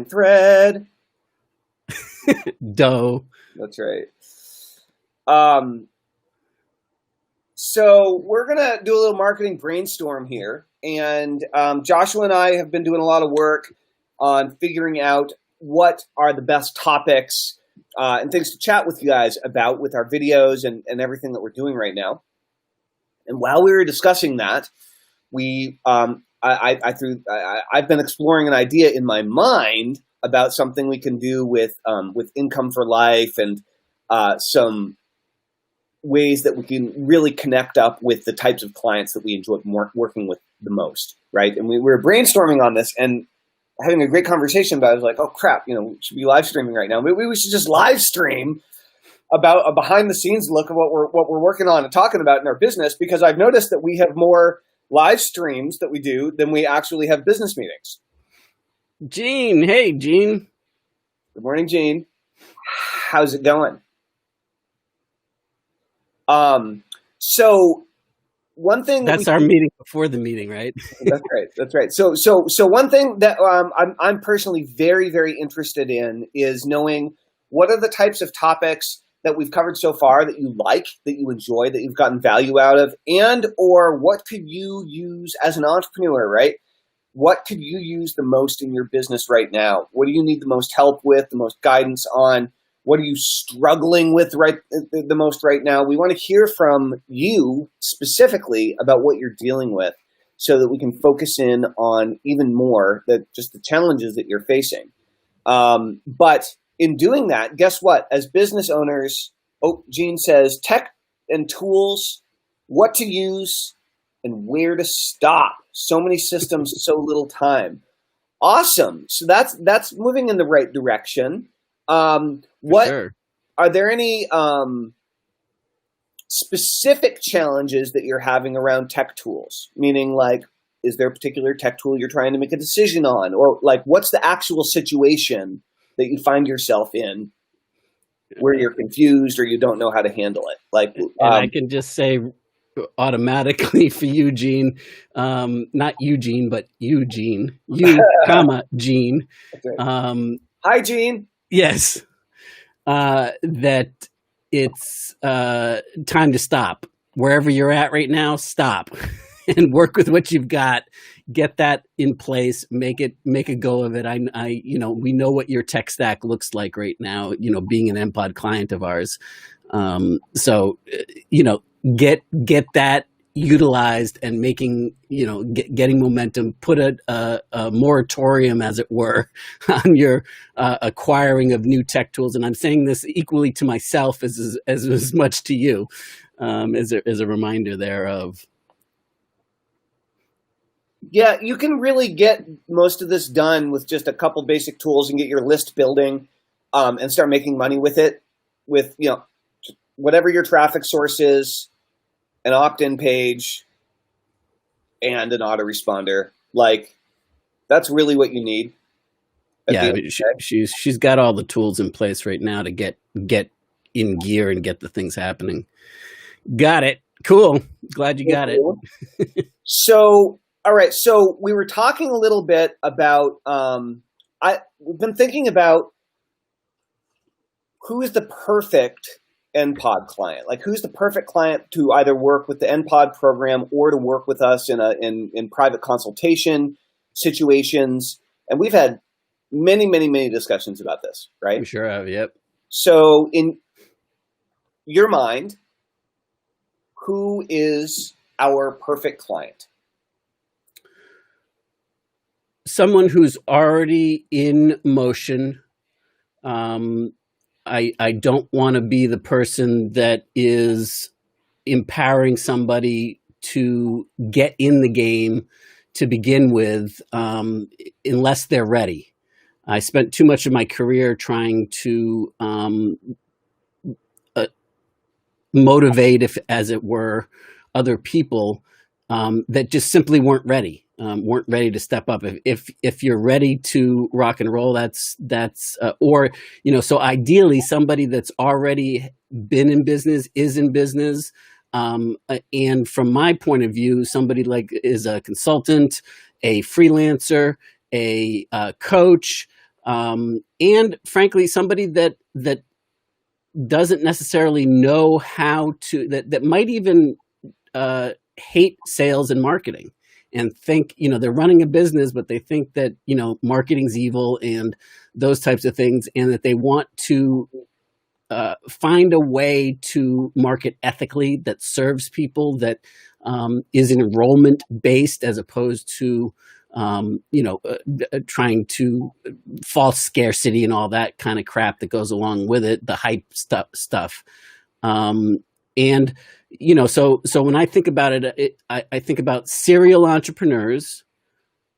common thread. Dough. That's right. So we're going to do a little marketing brainstorm here. And Joshua and I have been doing a lot of work on figuring out what are the best topics and things to chat with you guys about with our videos and everything that we're doing right now. And while we were discussing that, I've been exploring an idea in my mind about something we can do with Income for Life and some ways that we can really connect up with the types of clients that we enjoy working with the most, right? And we were brainstorming on this and having a great conversation about it. I was like, oh crap, we should be live streaming right now. Maybe we should just live stream about a behind the scenes look of what we're working on and talking about in our business, because I've noticed that we have more live streams that we do than we actually have business meetings. Gene, hey Gene. Good morning, Gene. How's it going? So one thing that's our meeting before the meeting, right? That's right. So one thing that I'm personally very, very interested in is knowing what are the types of topics that we've covered so far that you like, that you enjoy, that you've gotten value out of, and or what could you use as an entrepreneur, right? What could you use the most in your business right now? What do you need the most help with, the most guidance on? What are you struggling with the most right now? We want to hear from you specifically about what you're dealing with so that we can focus in on even more just the challenges that you're facing. But in doing that, guess what? As business owners, Gene says, tech and tools, what to use and where to stop. So many systems, so little time. Awesome. So that's moving in the right direction. Sure. Are there any specific challenges that you're having around tech tools? Meaning, like, is there a particular tech tool you're trying to make a decision on, or like, what's the actual situation that you find yourself in where you're confused or you don't know how to handle it? Like, and I can just say automatically for Eugene, not Eugene, but Eugene, Gene. Right. Hi, Gene. Yes. That it's time to stop. Wherever you're at right now, stop and work with what you've got. Get that in place. Make a go of it. We know what your tech stack looks like right now, being an MPod client of ours. Get that utilized and getting momentum, put a moratorium, as it were, on your acquiring of new tech tools. And I'm saying this equally to myself as much to you, as a reminder thereof. Yeah, you can really get most of this done with just a couple basic tools and get your list building and start making money with it, with whatever your traffic source is, an opt-in page, and an autoresponder. Like, that's really what you need. Yeah, she's got all the tools in place right now to get in gear and get the things happening. Got it. Cool. Glad you got it. So, all right. So we were talking a little bit about, we've been thinking about who is the perfect NPod client. Like, who's the perfect client to either work with the NPod program or to work with us in private consultation situations. And we've had many, many, many discussions about this, right? We sure have. Yep. So in your mind, who is our perfect client? Someone who's already in motion. I don't want to be the person that is empowering somebody to get in the game to begin with, unless they're ready. I spent too much of my career trying to motivate, as it were, other people that just simply weren't ready to step up. If you're ready to rock and roll, so ideally somebody that's already been in business, is in business. And from my point of view, somebody is a consultant, a freelancer, a coach, and frankly, somebody that doesn't necessarily know how to, that might even hate sales and marketing, and think, they're running a business, but they think that, marketing's evil and those types of things, and that they want to find a way to market ethically that serves people, that is enrollment based as opposed to trying to false scarcity and all that kind of crap that goes along with it, the hype stuff. And so when I think about it, I think about serial entrepreneurs.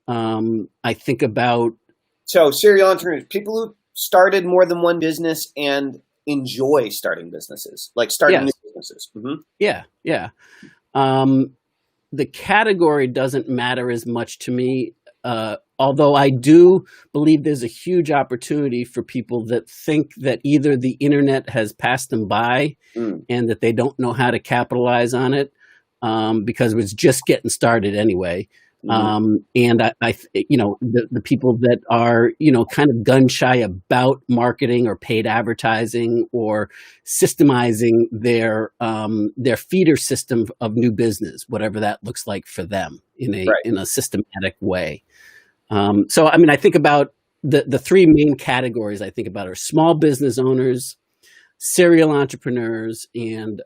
I think about serial entrepreneurs, people who started more than one business and enjoy starting businesses, like starting new businesses. Mm-hmm. Yeah. The category doesn't matter as much to me, although I do believe there's a huge opportunity for people that think that either the internet has passed them by and that they don't know how to capitalize on it, because it was just getting started anyway. And I the people that are, kind of gun shy about marketing or paid advertising or systemizing their feeder system of new business, whatever that looks like for them in a systematic way. So, I mean, I think about the three main categories I think about are small business owners, serial entrepreneurs, and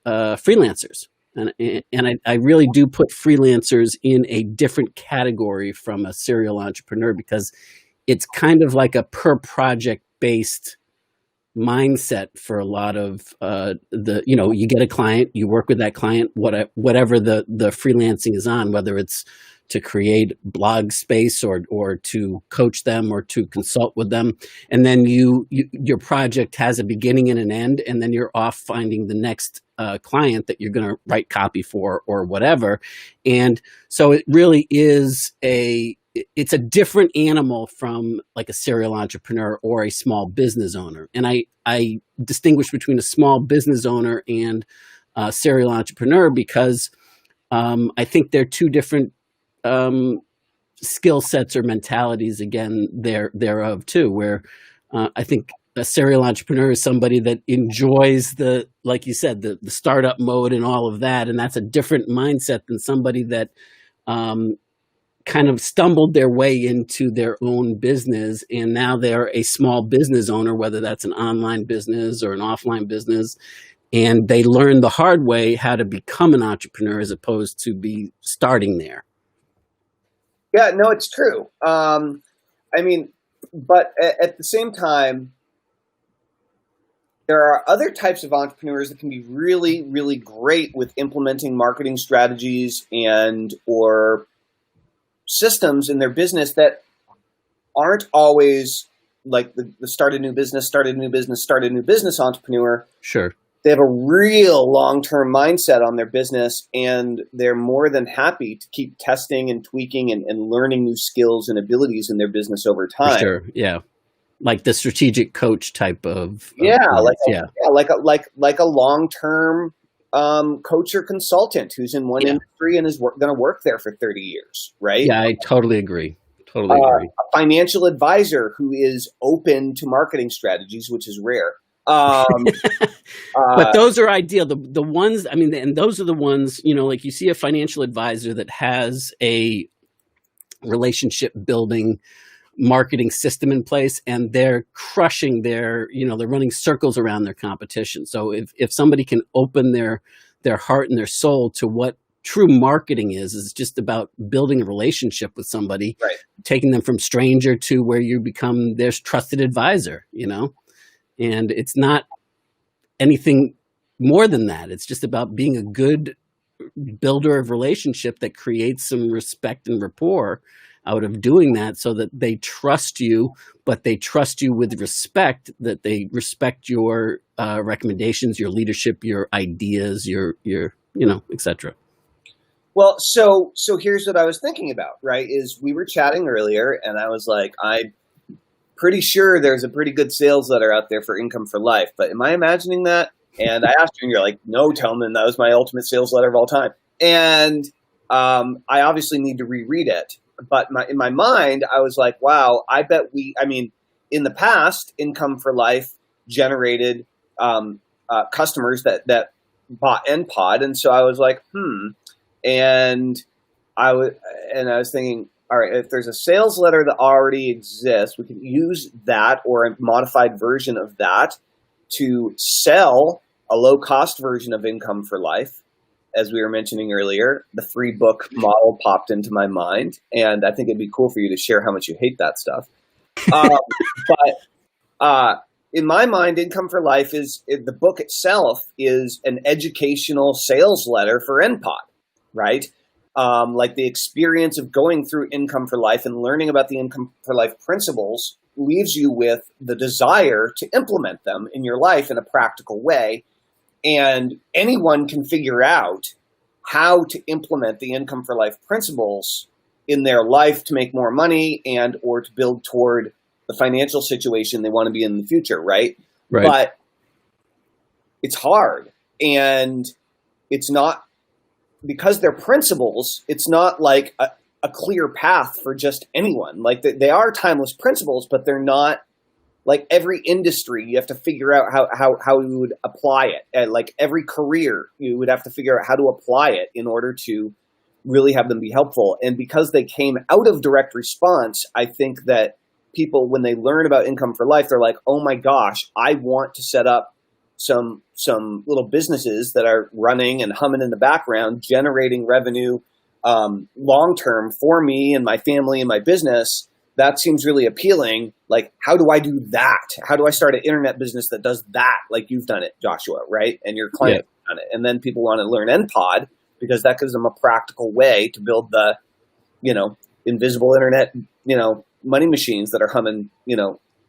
freelancers. And I really do put freelancers in a different category from a serial entrepreneur, because it's kind of like a per project based mindset for a lot of you get a client, you work with that client, whatever the freelancing is on, whether it's to create blog space or to coach them or to consult with them. And then your project has a beginning and an end, and then you're off finding the next client that you're going to write copy for or whatever. And so it really is it's a different animal from like a serial entrepreneur or a small business owner. And I distinguish between a small business owner and a serial entrepreneur because I think they're two different skill sets or mentalities, again, thereof too, where I think a serial entrepreneur is somebody that enjoys like you said, the startup mode and all of that. And that's a different mindset than somebody that kind of stumbled their way into their own business. And now they're a small business owner, whether that's an online business or an offline business. And they learn the hard way how to become an entrepreneur as opposed to be starting there. Yeah, no, it's true. I mean, but at the same time, there are other types of entrepreneurs that can be really, really great with implementing marketing strategies and or systems in their business that aren't always like the started new business entrepreneur. Sure. They have a real long-term mindset on their business, and they're more than happy to keep testing and tweaking and learning new skills and abilities in their business over time. For sure. Yeah. Like the strategic coach type of like a long-term coach or consultant who's in one industry and is going to work there for 30 years, right? Yeah, I totally agree. A financial advisor who is open to marketing strategies, which is rare. But those are ideal. The ones, I mean, and those are the ones, like you see a financial advisor that has a relationship building marketing system in place, and they're crushing they're running circles around their competition. So if somebody can open their heart and their soul to what true marketing is just about building a relationship with somebody, right, taking them from stranger to where you become their trusted advisor, and it's not anything more than that. It's just about being a good builder of relationship that creates some respect and rapport out of doing that, so that they trust you, but they trust you with respect, that they respect your recommendations, your leadership, your ideas, your etc. Well, so here's what I was thinking about, right, is we were chatting earlier, and I was like, I'm pretty sure there's a pretty good sales letter out there for Income for Life, but am I imagining that? And I asked you, and you're like, no, Tillman, that was my ultimate sales letter of all time. And I obviously need to reread it. in my mind, I was like, wow, in the past, Income for Life generated customers that bought NPod. And so I was like, and I was thinking, all right, if there's a sales letter that already exists, we can use that or a modified version of that to sell a low-cost version of Income for Life. As we were mentioning earlier, the free book model popped into my mind, and I think it'd be cool for you to share how much you hate that stuff. But in my mind, Income for Life the book itself is an educational sales letter for NPod, right? Like the experience of going through Income for Life and learning about the Income for Life principles leaves you with the desire to implement them in your life in a practical way. And anyone can figure out how to implement the Income for Life principles in their life to make more money and or to build toward the financial situation they want to be in the future, right? But it's hard, and it's not, because they're principles, it's not like a clear path for just anyone. Like they are timeless principles, but they're not like every industry. You have to figure out how you would apply it. And like every career, you would have to figure out how to apply it in order to really have them be helpful. And because they came out of direct response, I think that people, when they learn about Income for Life, they're like, oh my gosh, I want to set up some little businesses that are running and humming in the background, generating revenue long-term for me and my family and my business. That seems really appealing. Like, how do I do that? How do I start an internet business that does that? Like you've done it, Joshua, right? And your client done it. And then people want to learn NPod because that gives them a practical way to build the, invisible internet, money machines that are humming,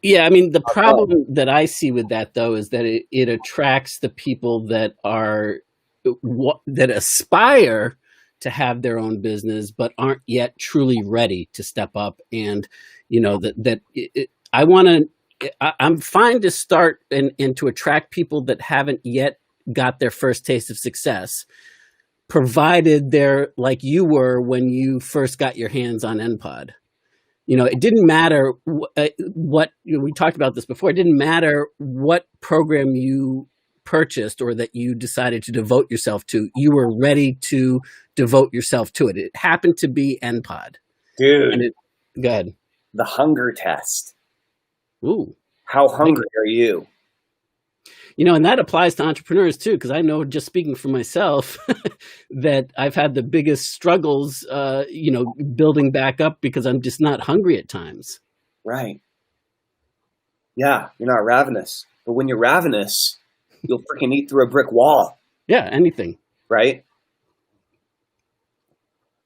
Yeah, I mean, the problem that I see with that, though, is that it attracts the people that aspire to have their own business, but aren't yet truly ready to step up. And, I'm fine to start and to attract people that haven't yet got their first taste of success, provided they're like you were when you first got your hands on NPod. It didn't matter what we talked about this before. It didn't matter what program you purchased or that you decided to devote yourself to. You were ready to devote yourself to it. It happened to be NPod. Dude. Go ahead. The hunger test. Ooh. How hungry are you? And that applies to entrepreneurs too, because I know, just speaking for myself, that I've had the biggest struggles, building back up because I'm just not hungry at times. Right. Yeah, you're not ravenous. But when you're ravenous, you'll freaking eat through a brick wall. Yeah, anything. Right?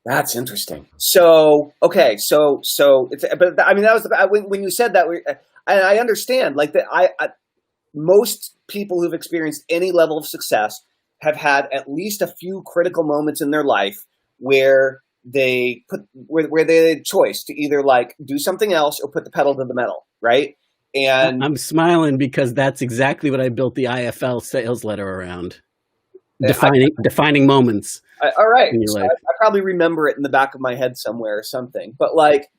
That's interesting. So, okay, but I mean, that was when you said that, and I understand, like that. Most people who've experienced any level of success have had at least a few critical moments in their life where they had a choice to either like do something else or put the pedal to the metal, right? And I'm smiling because that's exactly what I built the IFL sales letter around. Defining moments. All right. So I probably remember it in the back of my head somewhere or something. But like,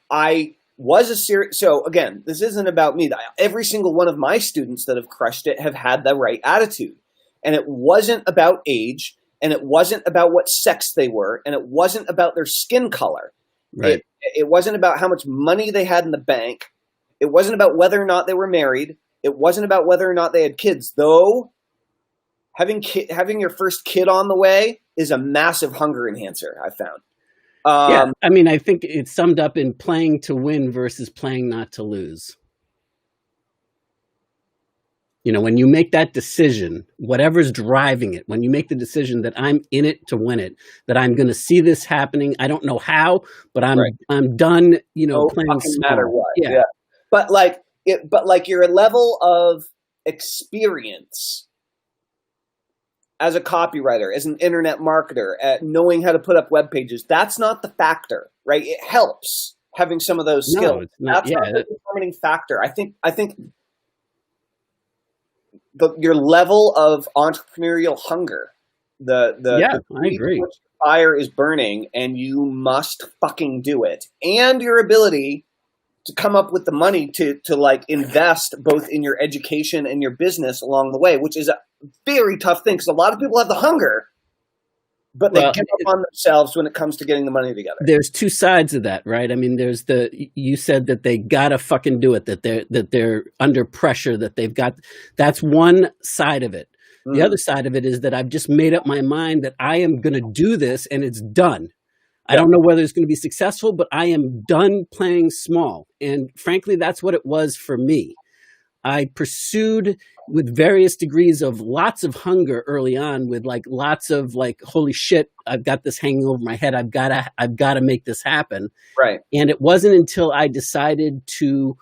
I was so again, this isn't about me. Every single one of my students that have crushed it have had the right attitude. And it wasn't about age, and it wasn't about what sex they were, and it wasn't about their skin color. Right. It wasn't about how much money they had in the bank. It wasn't about whether or not they were married. It wasn't about whether or not they had kids, though having your first kid on the way is a massive hunger enhancer, I found. Yeah, I mean, I think it's summed up in playing to win versus playing not to lose. When you make that decision, whatever's driving it, when you make the decision that I'm in it to win it, that I'm going to see this happening, I don't know how, but I'm done, playing small. No matter what. Yeah. But your level of experience as a copywriter, as an internet marketer, at knowing how to put up web pages, that's not the factor, right? It helps having some of those skills. It's not, that's not the determining factor. I think your level of entrepreneurial hunger Yeah, The I agree. fire is burning, and you must fucking do it, and your ability to come up with the money to like invest both in your education and your business along the way, which is a very tough thing because a lot of people have the hunger, but they Well, give up on themselves when it comes to getting the money together. there's two sides of that, right? I mean, there's you said that they gotta fucking do it, that they're under pressure, that they've got, that's one side of it. The other side of it is that I've just made up my mind that I am going to do this and it's done. I don't know whether it's going to be successful, but I am done playing small. And frankly, that's what it was for me. I pursued with various degrees of lots of hunger early on, with like lots of like, holy shit, I've got this hanging over my head. I've got to make this happen. Right. And it wasn't until I decided to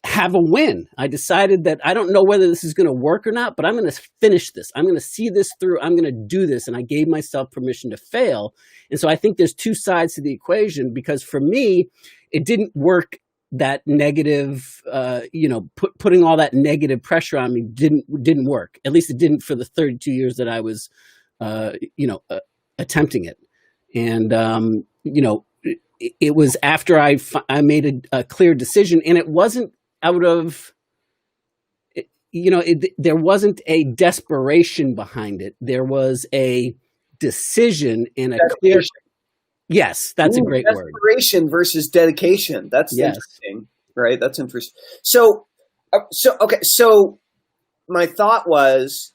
have a win. I decided that I don't know whether this is going to work or not, but I'm going to finish this. I'm going to see this through. I'm going to do this. And I gave myself permission to fail. And so I think there's two sides to the equation, because for me, it didn't work. That negative, putting all that negative pressure on me didn't work. At least it didn't for the 32 years that I was, attempting it. And, it was after I made a clear decision, and it wasn't out of, there wasn't a desperation behind it. There was a decision and a clear. Yes, that's a great word. Desperation versus dedication. That's interesting, right? That's interesting. So okay. So my thought was,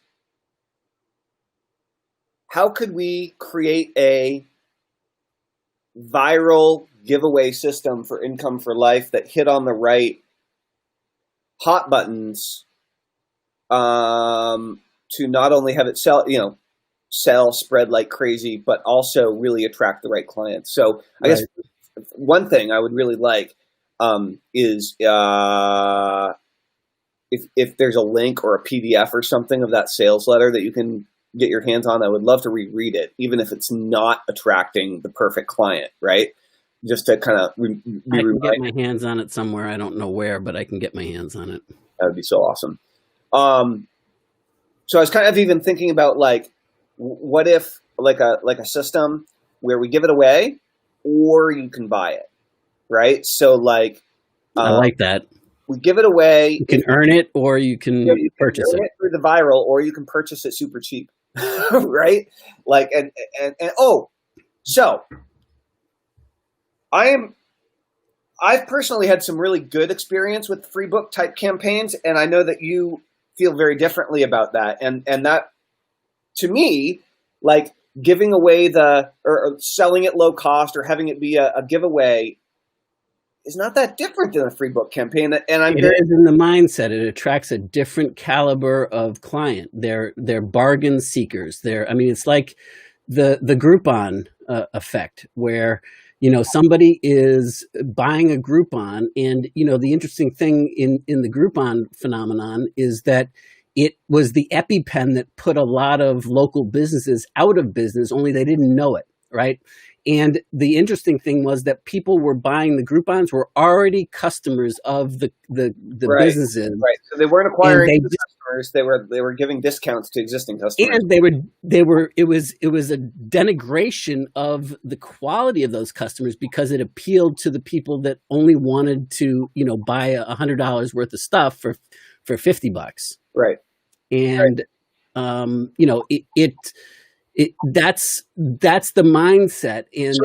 how could we create a viral giveaway system for Income for Life that hit on the right hot buttons to not only have it sell, spread like crazy, but also really attract the right clients. So I guess one thing I would really like is if there's a link or a PDF or something of that sales letter that you can get your hands on, I would love to reread it, even if it's not attracting the perfect client, right? Just to kind of I can get my hands on it somewhere. I don't know where, but I can get my hands on it. That would be so awesome. So I was kind of even thinking about like, what if like a system where we give it away or you can buy it, right? So like, I like that. We give it away. You can earn it, or you can purchase it through the viral, or you can purchase it super cheap, right? Like, and so I've personally had some really good experience with free book type campaigns, and I know that you feel very differently about that. And that, to me, like giving away or selling it low cost or having it be a giveaway is not that different than a free book campaign. And it is in the mindset. It attracts a different caliber of client. They're bargain seekers. It's like the Groupon effect, where somebody is buying a Groupon, and the interesting thing in the Groupon phenomenon is that it was the EpiPen that put a lot of local businesses out of business, only they didn't know it, right? And the interesting thing was that people were buying the Groupons were already customers of the businesses. Right. So they weren't acquiring new customers. They were giving discounts to existing customers. And it was a denigration of the quality of those customers, because it appealed to the people that only wanted to, buy $100 worth of stuff for $50. Right. And that's the mindset. And so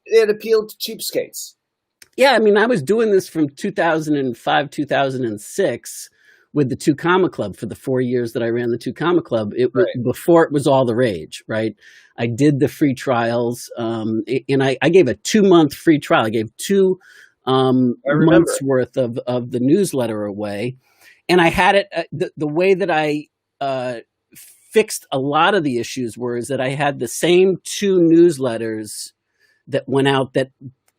it appealed to cheapskates. Yeah, I was doing this from 2005, 2006 with the 2 Comma Club for the 4 years that I ran the 2 Comma Club. Before it was all the rage, right? I did the free trials, and I gave a 2-month free trial. I gave 2 months worth of the newsletter away, and I had it the way that I fixed a lot of the issues is that I had the same 2 newsletters that went out that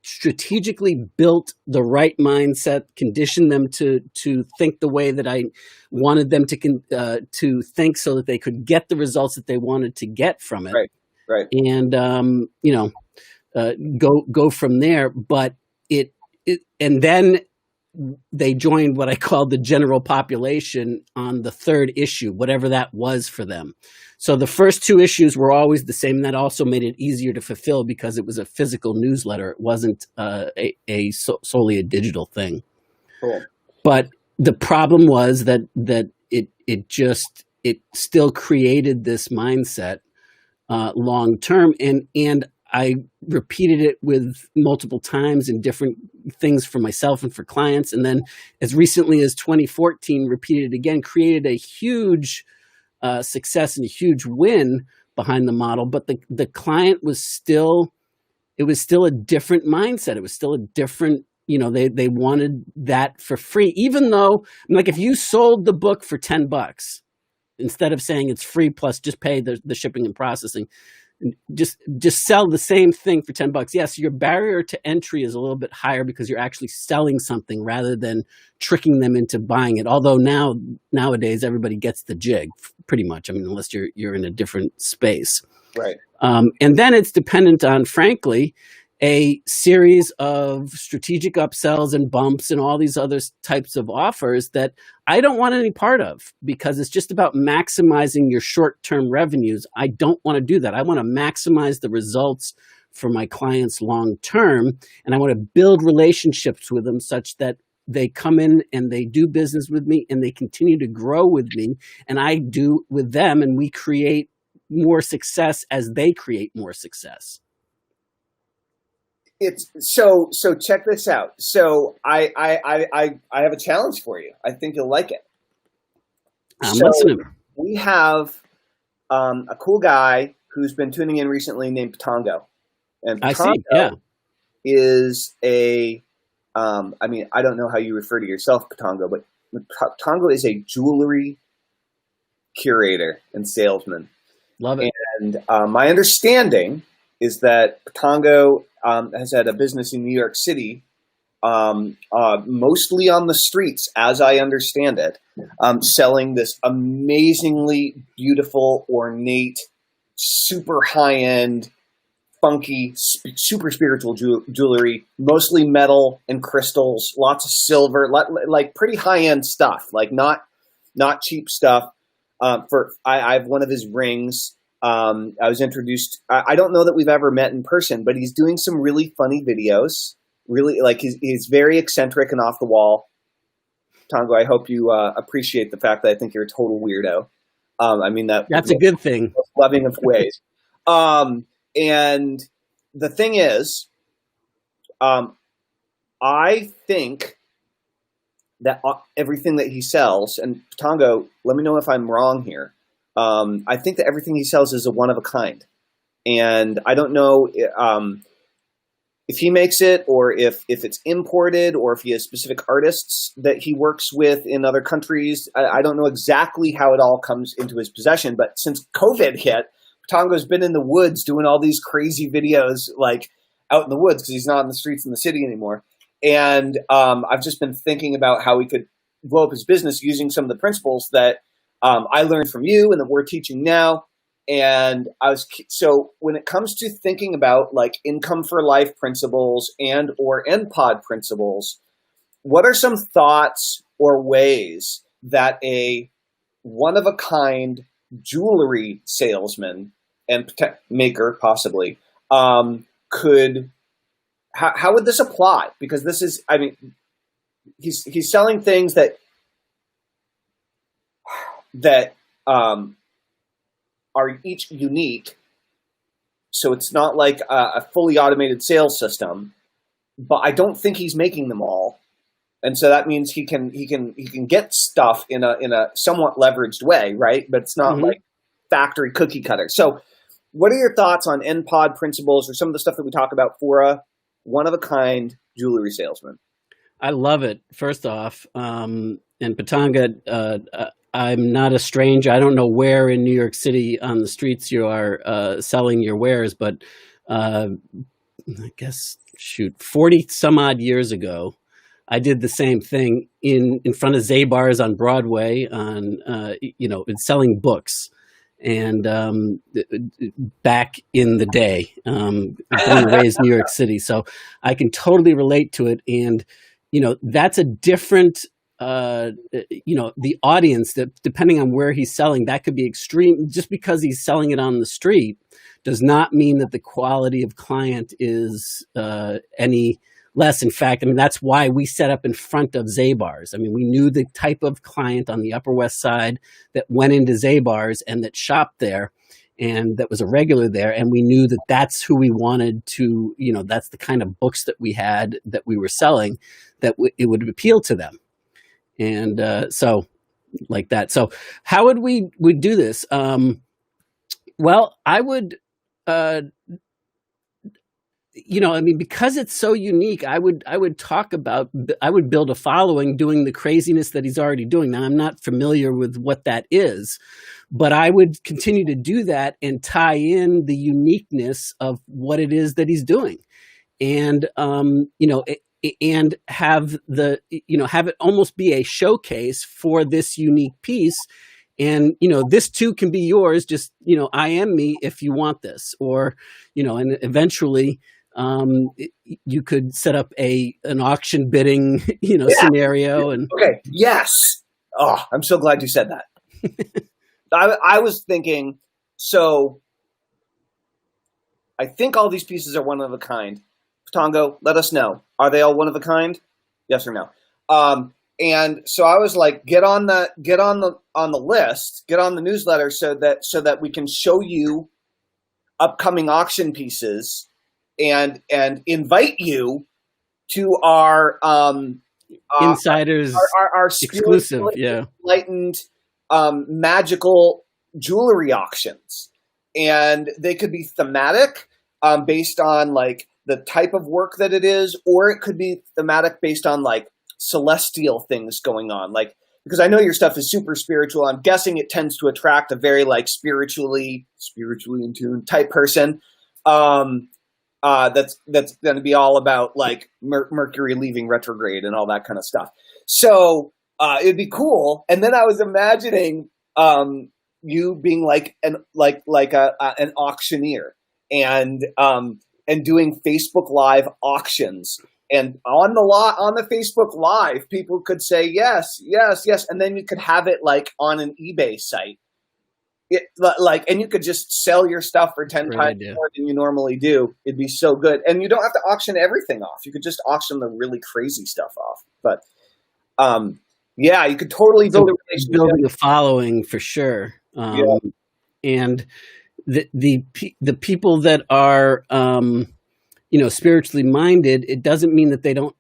strategically built the right mindset, conditioned them to think the way that I wanted them to think, so that they could get the results that they wanted to get from it. Right. And go from there. But and then they joined what I called the general population on the third issue, whatever that was for them. So the first two issues were always the same. And that also made it easier to fulfill because it was a physical newsletter. It wasn't solely a digital thing. Cool. But the problem was that it still created this mindset long term, and I repeated it with multiple times in different things for myself and for clients, and then as recently as 2014, repeated it again, created a huge success and a huge win behind the model. But the client was still a different mindset. It was still a different. They wanted that for free, even though, like, if you sold the book for $10, instead of saying it's free plus just pay the shipping and processing, just sell the same thing for $10. Yes, your barrier to entry is a little bit higher because you're actually selling something rather than tricking them into buying it. Although nowadays everybody gets the jig, pretty much. I mean, unless you're in a different space, right? And then it's dependent on, frankly, a series of strategic upsells and bumps and all these other types of offers that I don't want any part of, because it's just about maximizing your short-term revenues. I don't want to do that. I want to maximize the results for my clients long-term, and I want to build relationships with them such that they come in and they do business with me and they continue to grow with me, and I do with them, and we create more success as they create more success. It's so check this out. So I have a challenge for you. I think you'll like it. I'm listening. We have a cool guy who's been tuning in recently named Patongo. And Patongo is a I mean, I don't know how you refer to yourself, Patongo, but Patongo is a jewelry curator and salesman. Love it. And my understanding is that Patongo has had a business in New York City, mostly on the streets, as I understand it, selling this amazingly beautiful, ornate, super high-end, funky, super spiritual jewelry, mostly metal and crystals, lots of silver, like pretty high-end stuff, like not cheap stuff. I have one of his rings. I was introduced. I don't know that we've ever met in person, but he's doing some really funny videos. Really, like he's very eccentric and off the wall. Tongo, I hope you appreciate the fact that I think you're a total weirdo. I mean that's a good thing. Most loving of ways. And the thing is, I think that everything that he sells, and Tongo, let me know if I'm wrong here. I think that everything he sells is a one of a kind, and I don't know if he makes it or if it's imported or if he has specific artists that he works with in other countries. I don't know exactly how it all comes into his possession, but since COVID hit, Tongo's been in the woods doing all these crazy videos, like out in the woods, because he's not in the streets in the city anymore. And I've just been thinking about how we could blow up his business using some of the principles that I learned from you and that we're teaching now. And so when it comes to thinking about like income for life principles and or NPOD principles, what are some thoughts or ways that a one of a kind jewelry salesman and maker possibly could, how would this apply? Because this is, I mean, he's selling things that are each unique. So it's not like a fully automated sales system, but I don't think he's making them all. And so that means he can get stuff in a somewhat leveraged way, right? But it's not like factory cookie cutter. So what are your thoughts on NPOD principles or some of the stuff that we talk about for a one of a kind jewelry salesman? I love it. First off, and Patanga, I'm not a stranger. I don't know where in New York City on the streets you are selling your wares, but I guess, 40 some odd years ago, I did the same thing in front of Zabar's on Broadway on, selling books. And back in the day, born and raised New York City. So I can totally relate to it. And that's a different, the audience, that depending on where he's selling, that could be extreme. Just because he's selling it on the street does not mean that the quality of client is any less. In fact, I mean, that's why we set up in front of Zabar's. I mean, we knew the type of client on the Upper West Side that went into Zabar's and that shopped there and that was a regular there. And we knew that that's who we wanted to, that's the kind of books that we had, that we were selling, that it would appeal to them. And so like that. So how would we do this? Well, I would, because it's so unique, I would build a following doing the craziness that he's already doing. Now, I'm not familiar with what that is, but I would continue to do that and tie in the uniqueness of what it is that he's doing. And, and have have it almost be a showcase for this unique piece. And, this too can be yours. Just, IM me if you want this, or, and eventually, you could set up an auction bidding, scenario. And okay. Yes. Oh, I'm so glad you said that. I was thinking, so I think all these pieces are one of a kind. Tongo, let us know. Are they all one of a kind? Yes or no? And so I was like, get on the list, get on the newsletter so that we can show you upcoming auction pieces and invite you to our insiders, our exclusive, enlightened magical jewelry auctions, and they could be thematic, based on like the type of work that it is, or it could be thematic based on like celestial things going on. Like, because I know your stuff is super spiritual, I'm guessing it tends to attract a very like spiritually in tune type person. That's going to be all about like Mercury leaving retrograde and all that kind of stuff. So it'd be cool. And then I was imagining you being like an auctioneer and doing Facebook Live auctions. And on the Facebook Live, people could say yes, yes, yes, and then you could have it like on an eBay site. And you could just sell your stuff for 10 times more than you normally do. It'd be so good. And you don't have to auction everything off. You could just auction the really crazy stuff off. But you could totally build a relationship. Building a following for sure. And the people that are spiritually minded, it doesn't mean that they don't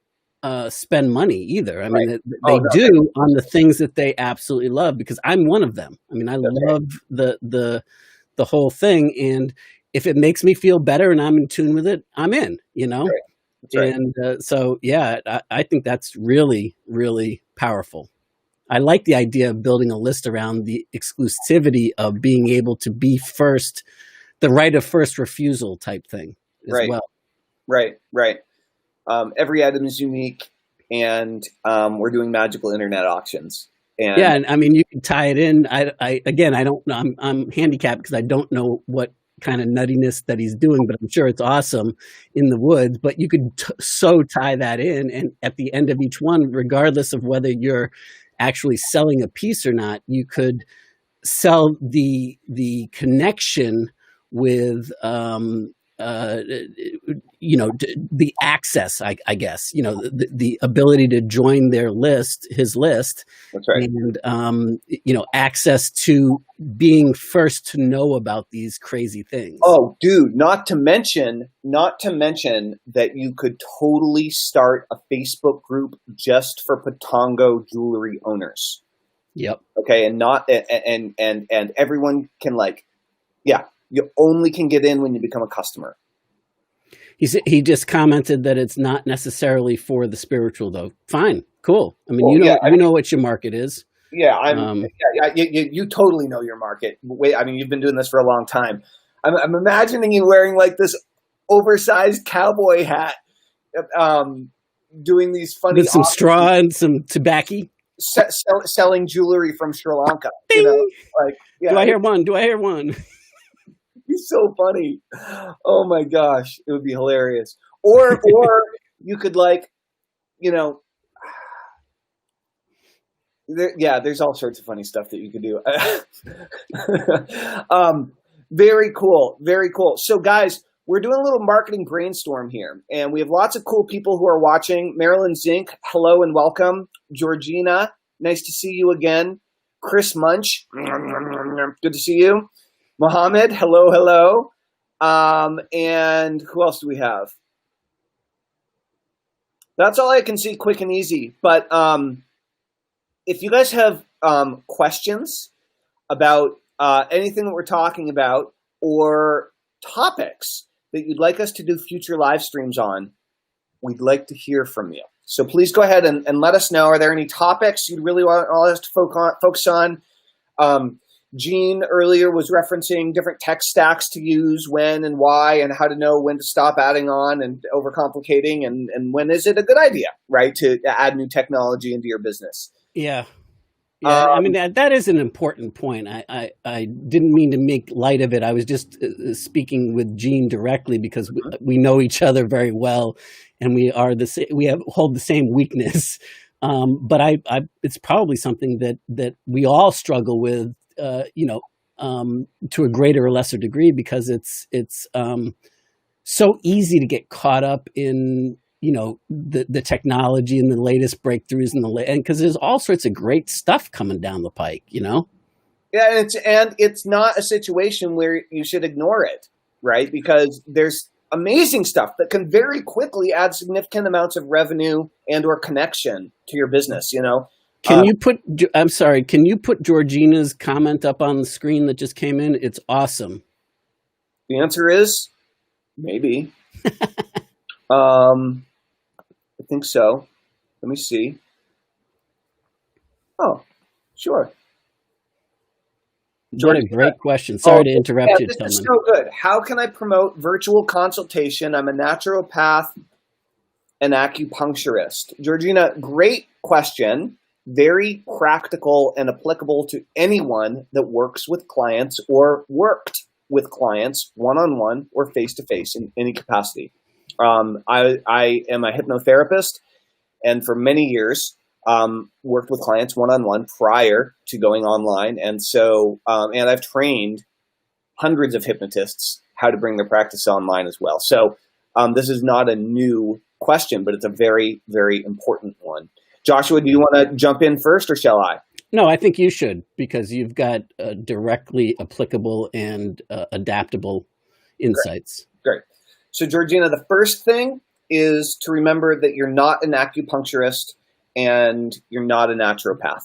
spend money either. I mean, they do on the things that they absolutely love, because I'm one of them. I mean, I love the whole thing. And if it makes me feel better and I'm in tune with it, I'm in, Right. And I think that's really, really powerful. I like the idea of building a list around the exclusivity of being able to be first, the right of first refusal type thing as well. Right. Every item is unique, and we're doing magical internet auctions. And I mean, you can tie it in. I don't know. I'm handicapped because I don't know what kind of nuttiness that he's doing, but I'm sure it's awesome in the woods. But you could tie that in, and at the end of each one, regardless of whether you're actually selling a piece or not, you could sell the connection with the access, I guess, the ability to join his list. That's right. And, access to being first to know about these crazy things. Oh, dude, not to mention that you could totally start a Facebook group just for Patongo jewelry owners. Yep. Okay. And everyone can you only can get in when you become a customer. He just commented that it's not necessarily for the spiritual, though. Fine, cool. I mean, you know what your market is. Yeah, you totally know your market. Wait, I mean, you've been doing this for a long time. I'm imagining you wearing like this oversized cowboy hat, doing these funny with some straw and some tobacco, selling jewelry from Sri Lanka. Ding! Do I hear one? He's so funny. Oh my gosh, it would be hilarious. Or you could Yeah, there's all sorts of funny stuff that you can do. Very cool. Very cool. So guys, we're doing a little marketing brainstorm here, and we have lots of cool people who are watching. Marilyn Zink, hello and welcome. Georgina, nice to see you again. Chris Munch, good to see you. Mohammed, hello, hello. And who else do we have? That's all I can see quick and easy. But if you guys have questions about anything that we're talking about or topics that you'd like us to do future live streams on, we'd like to hear from you. So please go ahead and let us know. Are there any topics you'd really want us to focus on? Gene earlier was referencing different tech stacks to use, when and why, and how to know when to stop adding on and overcomplicating, and when is it a good idea, right, to add new technology into your business. Yeah. Yeah, I mean, that is an important point. I didn't mean to make light of it. I was just speaking with Gene directly because we know each other very well, and we are hold the same weakness. But it's probably something that we all struggle with, to a greater or lesser degree, because it's so easy to get caught up in the technology and the latest breakthroughs and because there's all sorts of great stuff coming down the pike. Yeah, and it's not a situation where you should ignore it, right? Because there's amazing stuff that can very quickly add significant amounts of revenue and or connection to your business. Can you put Georgina's comment up on the screen that just came in? It's awesome. The answer is maybe. I think so. Let me see. Oh, sure. What a great question. Sorry to interrupt you, This is so good. How can I promote virtual consultation? I'm a naturopath and acupuncturist. Georgina, great question. Very practical and applicable to anyone that works with clients or worked with clients one-on-one or face-to-face in any capacity. I am a hypnotherapist, and for many years worked with clients one-on-one prior to going online. And so, and I've trained hundreds of hypnotists how to bring their practice online as well. So this is not a new question, but it's a very, very important one. Joshua, do you want to jump in first, or shall I? No, I think you should, because you've got directly applicable and adaptable insights. Great. So, Georgina, the first thing is to remember that you're not an acupuncturist and you're not a naturopath.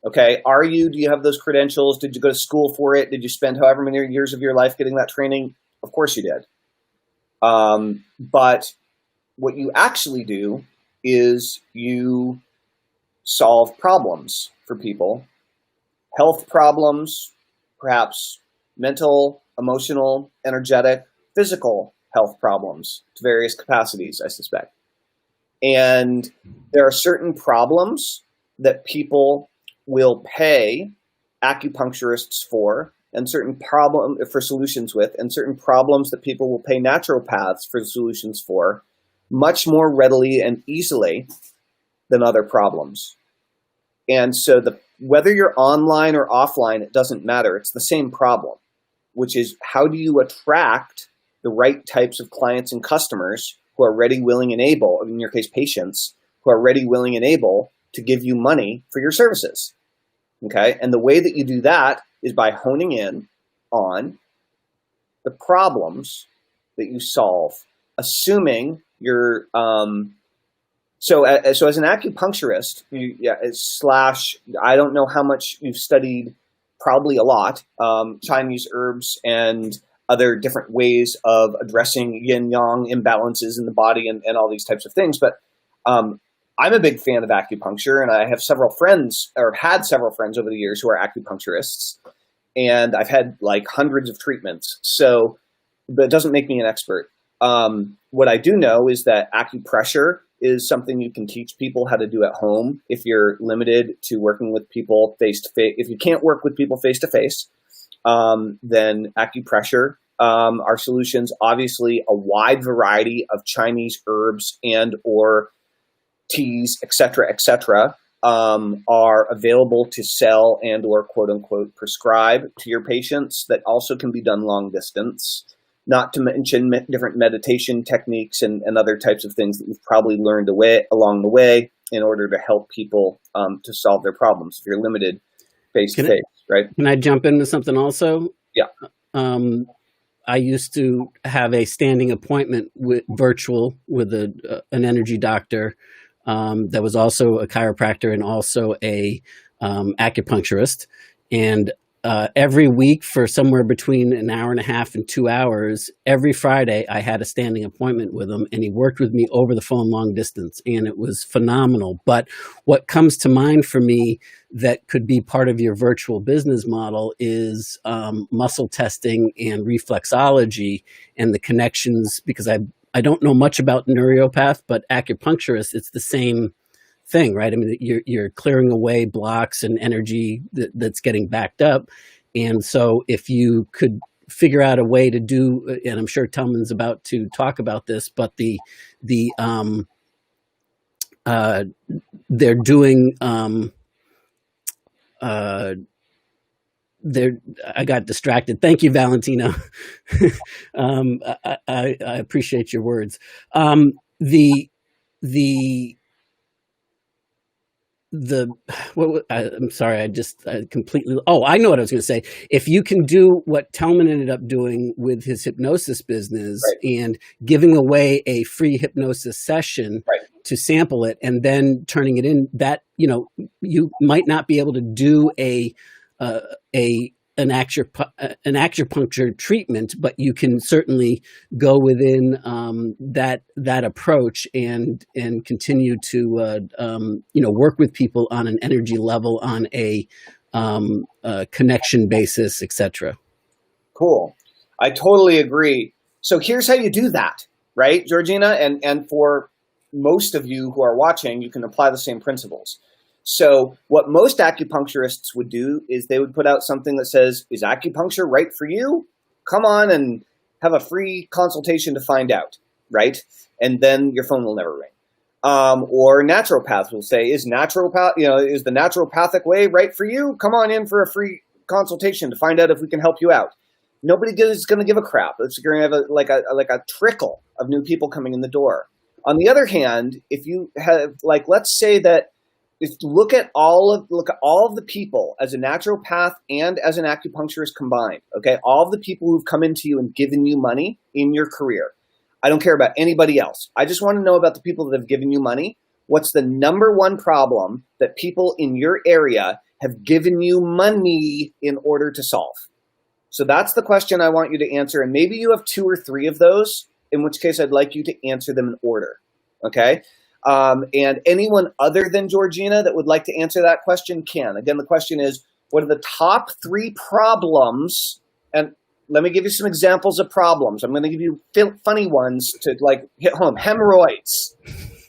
Okay? Do you have those credentials? Did you go to school for it? Did you spend however many years of your life getting that training? Of course you did. But what you actually do is you solve problems for people, health problems, perhaps mental, emotional, energetic, physical health problems to various capacities, I suspect. And there are certain problems that people will pay acupuncturists for, and certain for solutions with, and certain problems that people will pay naturopaths for solutions for much more readily and easily than other problems. And so whether you're online or offline, it doesn't matter. It's the same problem, which is, how do you attract the right types of clients and customers who are ready, willing, and able, in your case, patients, who are ready, willing, and able to give you money for your services. Okay? And the way that you do that is by honing in on the problems that you solve, assuming you're so as an acupuncturist, I don't know how much you've studied, probably a lot, Chinese herbs and other different ways of addressing yin-yang imbalances in the body and all these types of things. But I'm a big fan of acupuncture, and I have several friends, or had several friends over the years, who are acupuncturists, and I've had like hundreds of treatments. So, but it doesn't make me an expert. What I do know is that acupressure is something you can teach people how to do at home if you're limited to working with people face-to-face. If you can't work with people face-to-face, then acupressure are solutions. Obviously, a wide variety of Chinese herbs and or teas, etc., etc. are available to sell and or quote unquote prescribe to your patients that also can be done long distance, not to mention different meditation techniques and other types of things that you've probably learned along the way in order to help people to solve their problems if you're limited face to face, right? Can I jump in with something also? Yeah. I used to have a standing appointment virtual with an energy doctor that was also a chiropractor and also a acupuncturist. And every week for somewhere between an hour and a half and 2 hours, every Friday I had a standing appointment with him, and he worked with me over the phone long distance, and it was phenomenal. But what comes to mind for me that could be part of your virtual business model is muscle testing and reflexology and the connections, because I don't know much about neuropath, but acupuncturist, it's the same thing, right? I mean, you're clearing away blocks and energy that's getting backed up. And so if you could figure out a way to do, and I'm sure Tillman's about to talk about this, but they're doing, I got distracted. Thank you, Valentino. I appreciate your words. I'm sorry, I completely, I know what I was going to say. If you can do what Tellman ended up doing with his hypnosis business, right, and giving away a free hypnosis session, right, to sample it and then turning it in, that, you might not be able to do an acupuncture treatment, but you can certainly go within that approach and continue to work with people on an energy level, on a connection basis, etc. Cool. I totally agree. So here's how you do that, right, Georgina? And for most of you who are watching, you can apply the same principles. So what most acupuncturists would do is they would put out something that says, is acupuncture right for you? Come on and have a free consultation to find out, right? And then your phone will never ring. Or naturopaths will say, is the naturopathic way right for you? Come on in for a free consultation to find out if we can help you out. Nobody is going to give a crap. It's going to have a trickle of new people coming in the door. On the other hand, if you have, let's say that, if you look at all of the people as a naturopath and as an acupuncturist combined, okay, all of the people who've come into you and given you money in your career. I don't care about anybody else. I just want to know about the people that have given you money. What's the number one problem that people in your area have given you money in order to solve? So that's the question I want you to answer. And maybe you have 2 or 3 of those, in which case I'd like you to answer them in order, okay? And anyone other than Georgina that would like to answer that question can. Again, the question is, what are the top 3 problems? And let me give you some examples of problems. I'm going to give you funny ones to hit home. Hemorrhoids.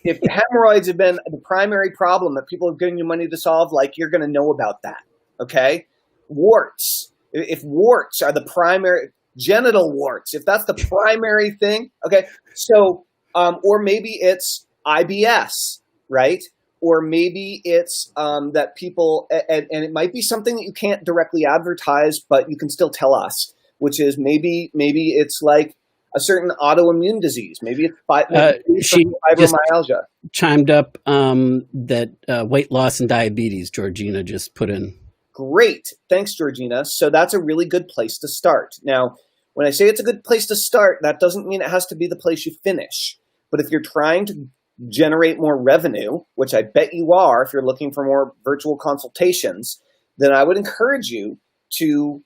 If hemorrhoids have been the primary problem that people have given you money to solve, you're going to know about that. Okay? Warts. If warts are the primary, genital warts, if that's the primary thing, okay? So, or maybe it's IBS, right? Or maybe it's that people, and it might be something that you can't directly advertise, but you can still tell us, which is maybe it's like a certain autoimmune disease. Maybe it's she fibromyalgia. Chimed up that weight loss and diabetes, Georgina just put in. Great. Thanks, Georgina. So that's a really good place to start. Now, when I say it's a good place to start, that doesn't mean it has to be the place you finish. But if you're trying to generate more revenue, which I bet you are if you're looking for more virtual consultations, then I would encourage you to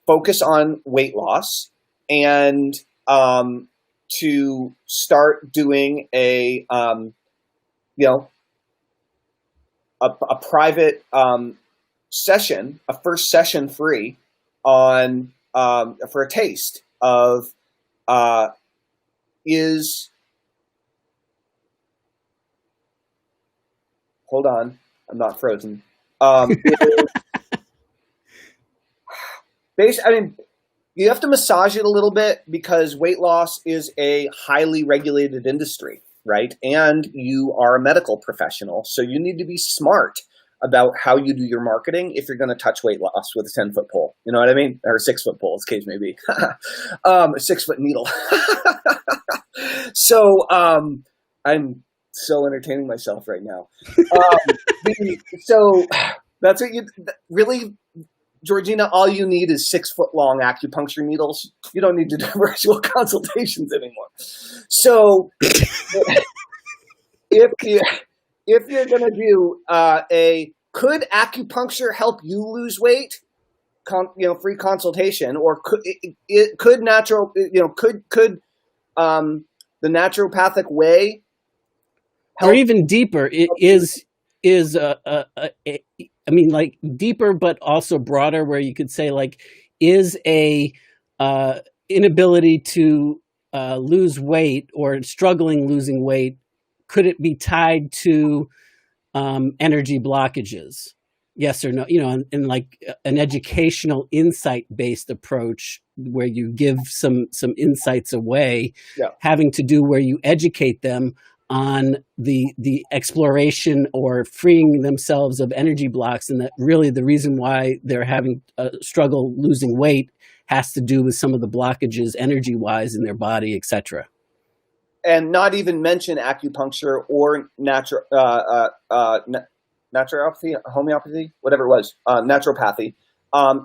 focus on weight loss and to start doing a private session, a first session free on for a taste of hold on, I'm not frozen. You have to massage it a little bit because weight loss is a highly regulated industry, right? And you are a medical professional, so you need to be smart about how you do your marketing if you're going to touch weight loss with a 10-foot pole. You know what I mean? Or a 6-foot pole, as case may be. A 6-foot needle. So I'm so entertaining myself right now. So that's what you really, Georgina, all you need is 6-foot-long acupuncture needles. You don't need to do virtual consultations anymore. So if you're going to do could acupuncture help you lose weight? Free consultation, or could natural, could the naturopathic way help? Or even deeper, it is I mean, like deeper, but also broader, where you could say, like, is a inability to lose weight or struggling losing weight, could it be tied to energy blockages? Yes or no? And like an educational insight-based approach where you give some insights away, Yeah. having to do where you educate them on the exploration or freeing themselves of energy blocks, and that really the reason why they're having a struggle losing weight has to do with some of the blockages energy-wise in their body, etc. And not even mention acupuncture or naturopathy, homeopathy, whatever it was, naturopathy,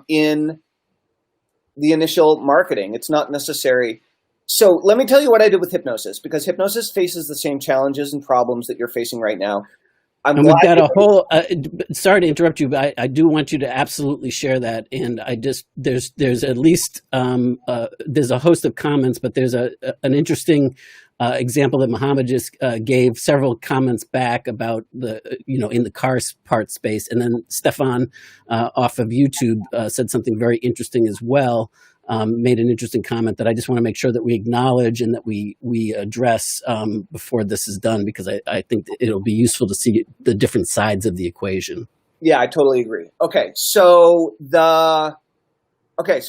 in the initial marketing. It's not necessary. So let me tell you what I did with hypnosis, because hypnosis faces the same challenges and problems that you're facing right now. And we've got a whole, sorry to interrupt you, but I do want you to absolutely share that. And there's at least, there's a host of comments, but there's an interesting example that Muhammad just gave several comments back about in the car part space. And then Stefan off of YouTube said something very interesting as well. Made an interesting comment that I just want to make sure that we acknowledge and that we address before this is done, because I think that it'll be useful to see the different sides of the equation. Yeah, I totally agree. Okay, so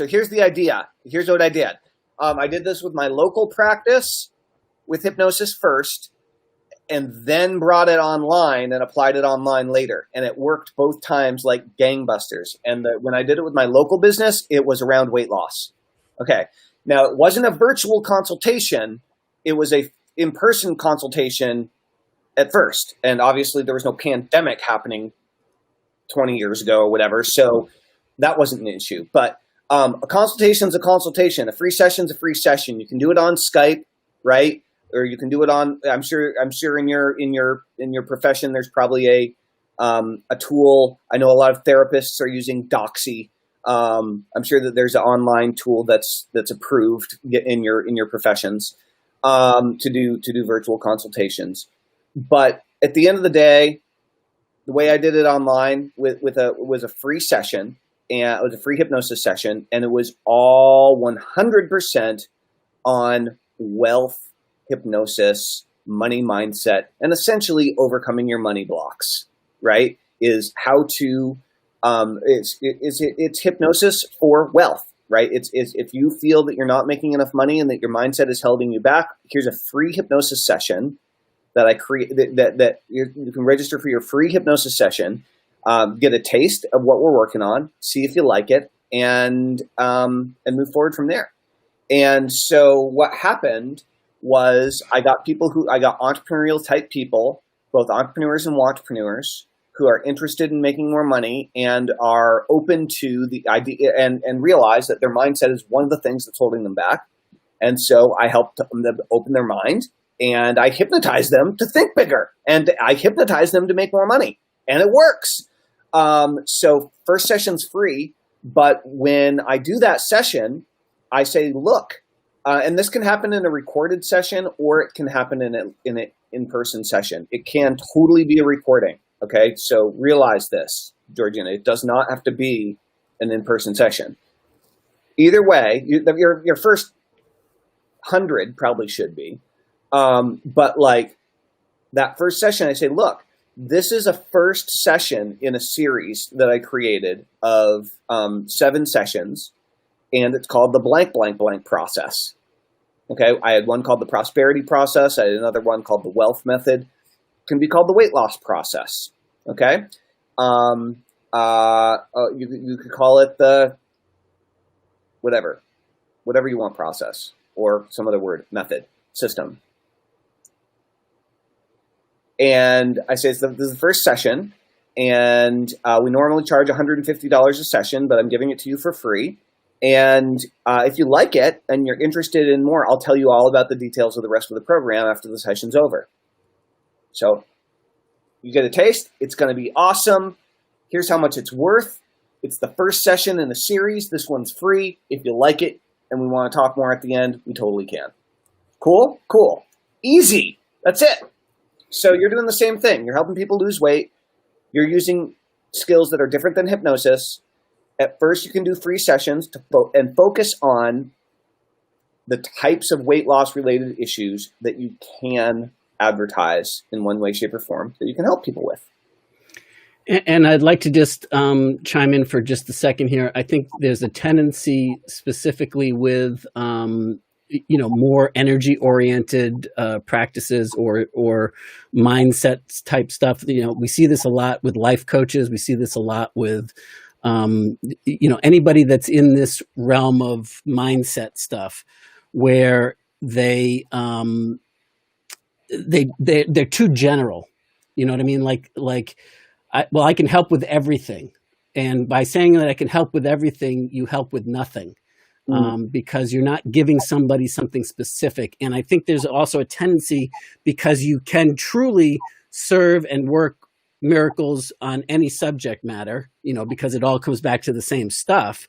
here's the idea. Here's what I did. I did this with my local practice with hypnosis first, and then brought it online and applied it online later. And it worked both times like gangbusters. And when I did it with my local business, it was around weight loss. Okay. Now, it wasn't a virtual consultation. It was a in-person consultation at first. And obviously there was no pandemic happening 20 years ago or whatever. So that wasn't an issue. But a consultation's a consultation. A free session's a free session. You can do it on Skype, right? Or you can do it on. I'm sure in your profession there's probably a tool. I know a lot of therapists are using Doxy. I'm sure that there's an online tool that's approved in your professions to do virtual consultations. But at the end of the day, the way I did it online was a free session, and it was a free hypnosis session, and it was all 100% on wealth, hypnosis, money mindset, and essentially overcoming your money blocks, right? Is how to, it's hypnosis for wealth, right? It's if you feel that you're not making enough money and that your mindset is holding you back, here's a free hypnosis session that I create, that you can register for your free hypnosis session, get a taste of what we're working on, see if you like it, and move forward from there. And so what happened was I got entrepreneurial type people, both entrepreneurs and wantrepreneurs, who are interested in making more money and are open to the idea and realize that their mindset is one of the things that's holding them back. And so I helped them open their mind, and I hypnotize them to think bigger, and I hypnotize them to make more money, and it works. So first session's free, but when I do that session, I say, look, and this can happen in a recorded session, or it can happen in an in-person session. It can totally be a recording. Okay, so realize this, Georgina. It does not have to be an in-person session. Either way, your first 100 probably should be. But like that first session, I say, look, this is a first session in a series that I created of 7 sessions. And it's called the blank, blank, blank process. Okay, I had one called the prosperity process. I had another one called the wealth method. It can be called the weight loss process. Okay, You could call it the whatever you want process or some other word, method, system. And I say this is the first session, and we normally charge $150 a session, but I'm giving it to you for free. And if you like it and you're interested in more, I'll tell you all about the details of the rest of the program after the session's over. So you get a taste. It's going to be awesome. Here's how much it's worth. It's the first session in a series. This one's free. If you like it and we want to talk more at the end, we totally can. Cool? Cool. Easy. That's it. So you're doing the same thing. You're helping people lose weight. You're using skills that are different than hypnosis. At first, you can do 3 sessions and focus on the types of weight loss related issues that you can advertise in one way, shape, or form that you can help people with. And I'd like to just chime in for just a second here. I think there's a tendency specifically with more energy-oriented practices or mindsets type stuff. We see this a lot with life coaches. We see this a lot with anybody that's in this realm of mindset stuff, where they're too general. You know what I mean? I can help with everything, and by saying that I can help with everything, you help with nothing. Because you're not giving somebody something specific. And I think there's also a tendency, because you can truly serve and work miracles on any subject matter, because it all comes back to the same stuff.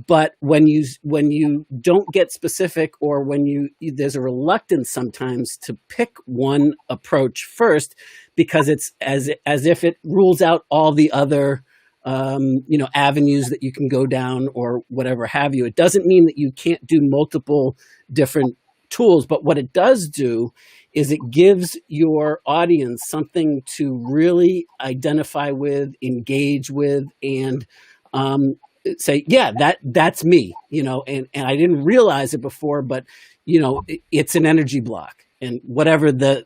But when you don't get specific, or when there's a reluctance sometimes to pick one approach first, because it's as if it rules out all the other avenues that you can go down or whatever have you. It doesn't mean that you can't do multiple different tools, but what it does do is it gives your audience something to really identify with, engage with, and say, yeah, that's me, and I didn't realize it before, but it's an energy block. And whatever the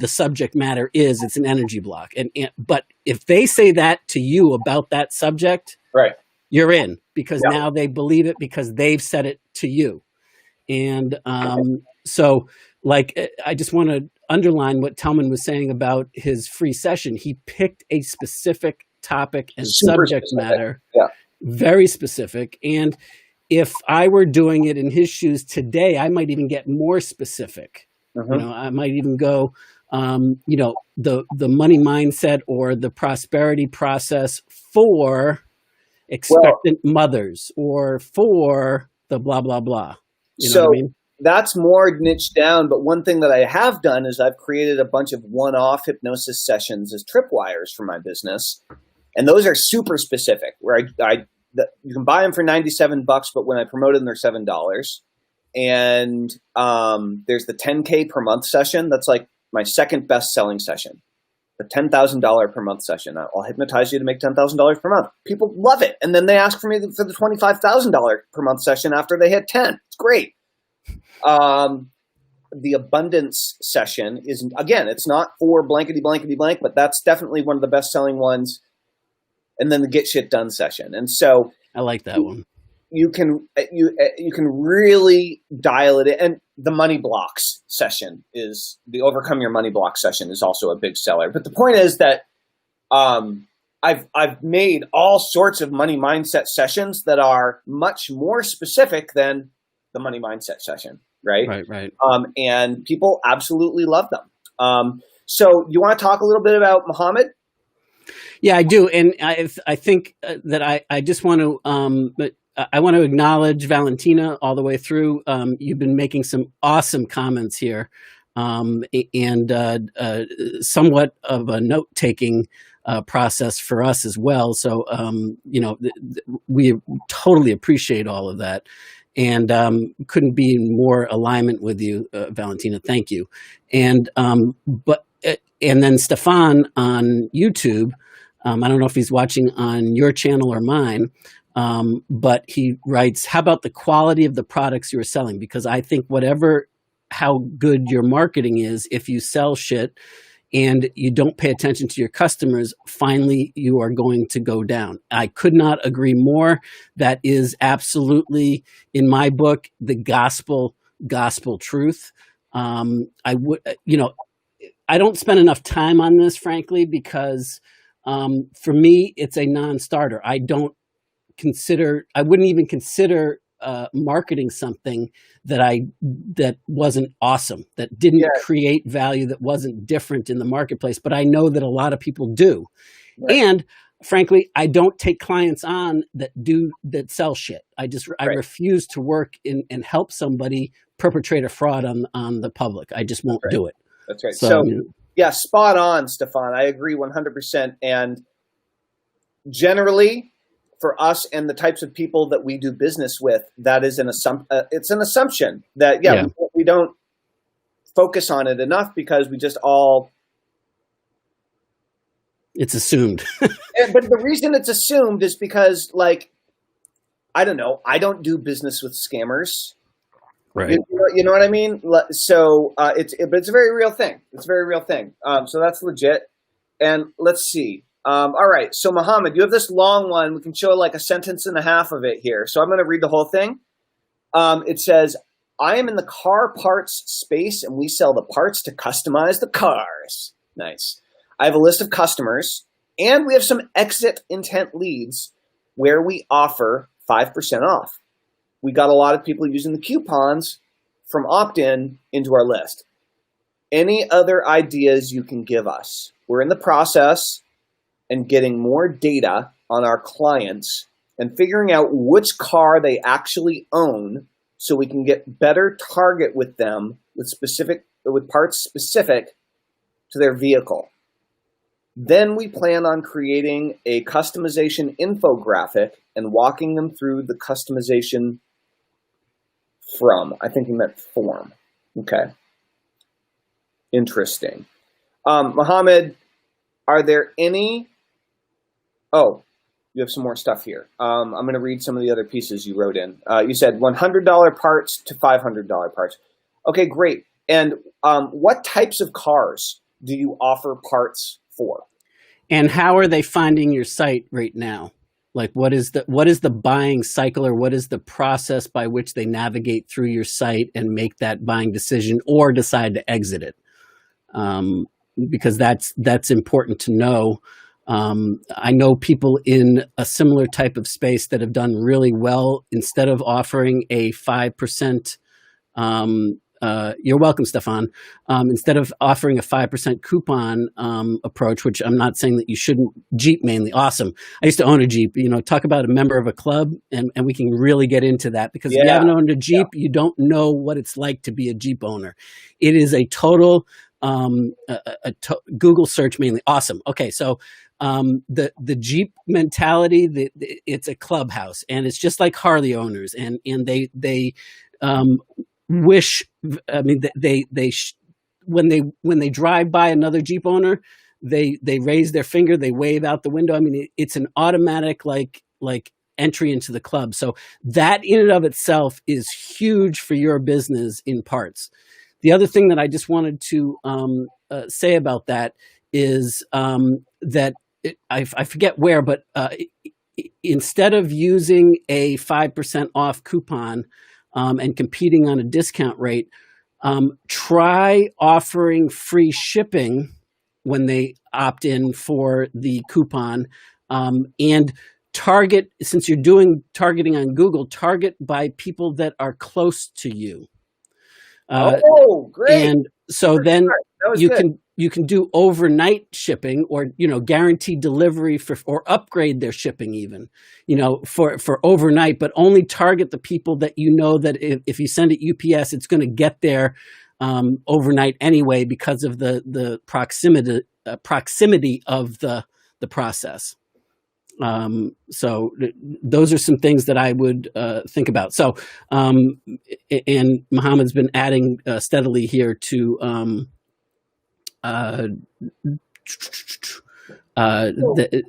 subject matter is, it's an energy block. But if they say that to you about that subject, right, you're in, because now they believe it because they've said it to you. And so I just want to underline what Telman was saying about his free session. He picked a specific topic and subject matter, very specific. And if I were doing it in his shoes today, I might even get more specific. I might even go, the money mindset or the prosperity process for expectant mothers, or for the blah, blah, blah. You know what I mean? That's more niche down. But one thing that I have done is I've created a bunch of one-off hypnosis sessions as tripwires for my business. And those are super specific, where you can buy them for $97, but when I promote them, they're $7. And there's the 10K per month session. That's like my second best selling session, the $10,000 per month session. I'll hypnotize you to make $10,000 per month. People love it. And then they ask for me for the $25,000 per month session after they hit 10. It's great. The abundance session is, again, it's not for blankety blankety blank, but that's definitely one of the best selling ones. And then the get shit done session. And so I like that one. You can really dial it in. And the money blocks session is the overcome your money block session is also a big seller. But the point is that I've made all sorts of money mindset sessions that are much more specific than the money mindset session, right? Right. And people absolutely love them. So you want to talk a little bit about Muhammad? Yeah, I do, and I think that I just want to. I want to acknowledge Valentina all the way through. You've been making some awesome comments here, and somewhat of a note-taking process for us as well. So, we totally appreciate all of that, and couldn't be in more alignment with you, Valentina. Thank you. And and then Stefan on YouTube. I don't know if he's watching on your channel or mine. But he writes, how about the quality of the products you're selling? Because I think how good your marketing is, if you sell shit and you don't pay attention to your customers, finally you are going to go down. I could not agree more. That is absolutely, in my book, the gospel truth. I would, I don't spend enough time on this, frankly, because for me, it's a non-starter. I wouldn't even consider marketing something that wasn't awesome, that didn't create value, that wasn't different in the marketplace. But I know that a lot of people do. Right. And frankly, I don't take clients on that sell shit. I refuse to work and help somebody perpetrate a fraud on the public. I just won't do it. That's right. So yeah, spot on, Stefan. I agree 100%. And generally, for us and the types of people that we do business with, that is it's an assumption that, we don't focus on it enough because we just all... It's assumed. But the reason it's assumed is because, like, I don't know, I don't do business with scammers. Right. You know what I mean? So it's a very real thing. It's a very real thing. So that's legit. And let's see. All right. So Mohammed, you have this long one. We can show like a sentence and a half of it here. So I'm going to read the whole thing. It says, I am in the car parts space and we sell the parts to customize the cars. Nice. I have a list of customers and we have some exit intent leads where we offer 5% off. We got a lot of people using the coupons from opt-in into our list. Any other ideas you can give us? We're in the process and getting more data on our clients and figuring out which car they actually own so we can get better target with them with parts specific to their vehicle. Then we plan on creating a customization infographic and walking them through the customization I think he meant form. Okay. Interesting. Mohammed, are there any... Oh, you have some more stuff here. I'm going to read some of the other pieces you wrote in. You said $100 parts to $500 parts. Okay, great. And what types of cars do you offer parts for? And how are they finding your site right now? Like, what is the buying cycle, or what is the process by which they navigate through your site and make that buying decision or decide to exit it? Because that's important to know. I know people in a similar type of space that have done really well. Instead of offering a 5%, you're welcome, Stefan. Instead of offering a 5% coupon approach, which I'm not saying that you shouldn't, Jeep mainly, awesome. I used to own a Jeep. Talk about a member of a club, and we can really get into that, because if you haven't owned a Jeep, you don't know what it's like to be a Jeep owner. It is a total Google search mainly. Awesome. Okay, so the Jeep mentality, it's a clubhouse, and it's just like Harley owners, and they wish, I mean, when they drive by another Jeep owner, they raise their finger, they wave out the window. I mean, it's an automatic like entry into the club. So that in and of itself is huge for your business in parts. The other thing that I just wanted to say about that is that I forget where, but instead of using a 5% off coupon and competing on a discount rate, try offering free shipping when they opt in for the coupon, and target, since you're doing targeting on Google, target by people that are close to you. Oh, great. And so then you can do overnight shipping, or, guaranteed delivery or upgrade their shipping even, for overnight, but only target the people that that if you send it UPS, it's going to get there overnight anyway, because of the proximity of the process. So those are some things that I would think about. So, and Mohammed's been adding steadily here to that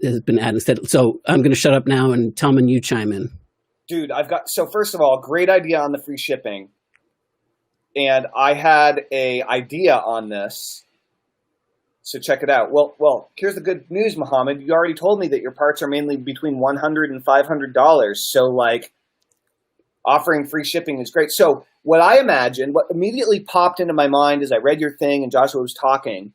has been added steadily. So I'm going to shut up now, and Telman, you chime in. Dude, so first of all, great idea on the free shipping. And I had a idea on this So check it out. Well, here's the good news, Mohammed. You already told me that your parts are mainly between $100 and $500. So like offering free shipping is great. So what I imagined, what immediately popped into my mind as I read your thing and Joshua was talking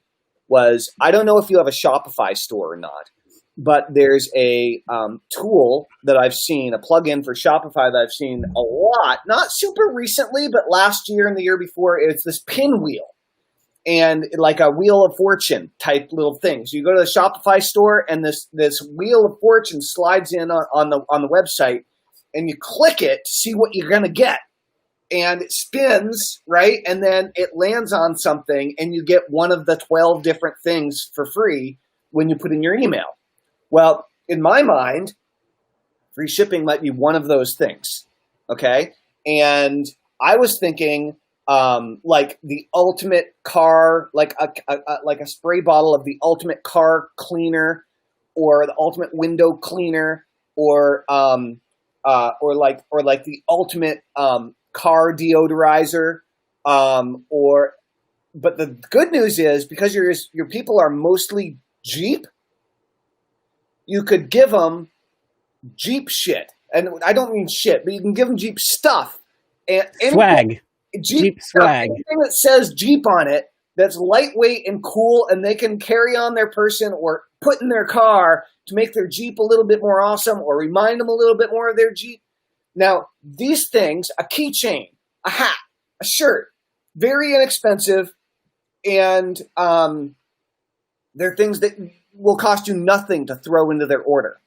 was, I don't know if you have a Shopify store or not, but there's a tool that I've seen, a plugin for Shopify that I've seen a lot, not super recently, but last year and the year before. It's this pinwheel. And like a Wheel of Fortune type little thing. So you go to the Shopify store, and this Wheel of Fortune slides in on the website, and you click it to see what you're gonna get, and it spins, right? And then it lands on something, and you get one of the 12 different things for free when you put in your email. Well, in my mind, free shipping might be one of those things. Okay, and I was thinking. Like the ultimate car, like a spray bottle of the ultimate car cleaner, or the ultimate window cleaner, or like the ultimate car deodorizer, but the good news is, because your people are mostly Jeep, you could give them Jeep shit, and I don't mean shit, but you can give them Jeep stuff and Swag. Jeep swag. Anything that says Jeep on it that's lightweight and cool, and they can carry on their person or put in their car to make their Jeep a little bit more awesome or remind them a little bit more of their Jeep. Now, these things, a keychain, a hat, a shirt, very inexpensive, and they're things that will cost you nothing to throw into their order,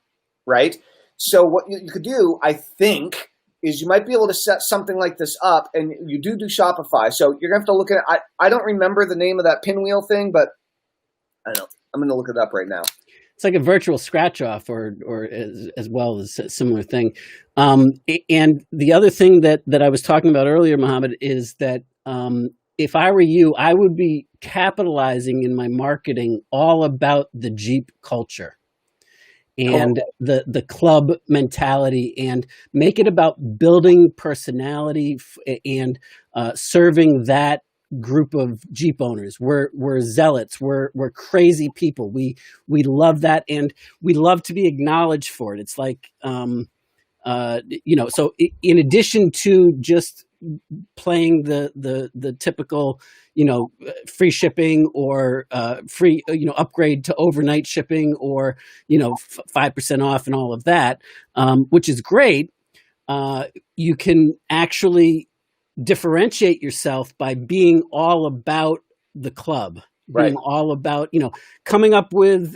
right? So what you could do, I think, is you might be able to set something like this up, and you do Shopify. So you're going to have to look at it. I don't remember the name of that pinwheel thing, but I don't know. I'm going to look it up right now. It's like a virtual scratch off, or as well as a similar thing. And the other thing that I was talking about earlier, Mohammed, is that if I were you, I would be capitalizing in my marketing all about the Jeep culture and the club mentality, and make it about building personality and serving that group of Jeep owners. We're zealots. We're crazy people. We love that, and we love to be acknowledged for it. It's like so in addition to just playing the typical, free shipping or free, upgrade to overnight shipping, or 5% off and all of that, which is great. You can actually differentiate yourself by being all about the club, being all about, coming up with,